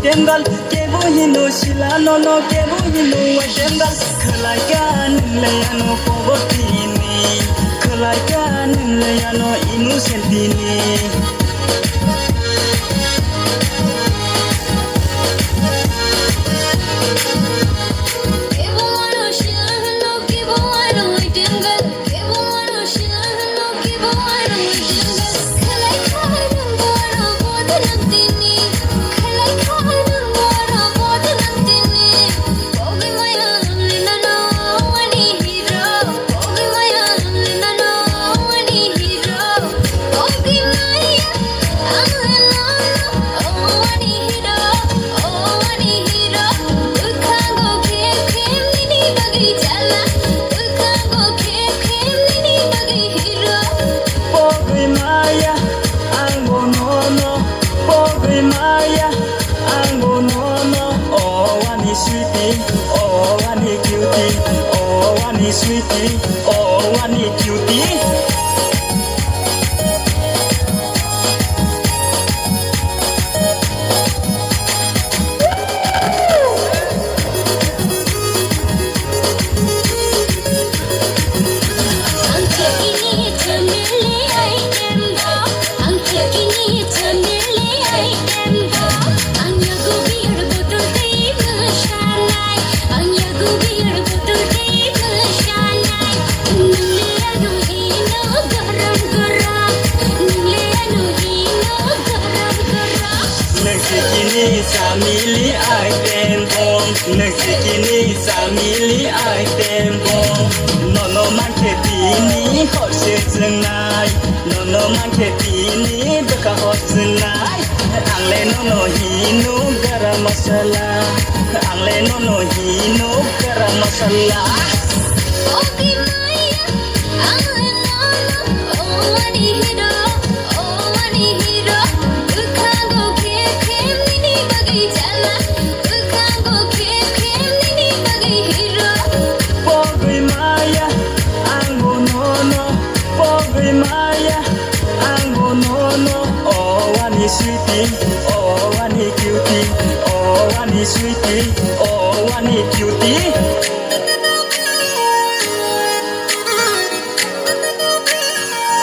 dengal kebu hinu silano no kebu hinu wa dengal khalaikan layano pobotini khalaikan layano innocentini Sweetie, oh, I need cutie. Samili item bomb, Nexikini Samili item bomb. No man ketini hot shit tonight. No man ketini beka hot tonight. Angle no hino garam masala. Angle no hino garam masala. Okay Maya, angle no, oh wani hiro, oh wani hiro. Sweetie, oh, I need cutie, oh, I need sweetie, oh, I need cutie.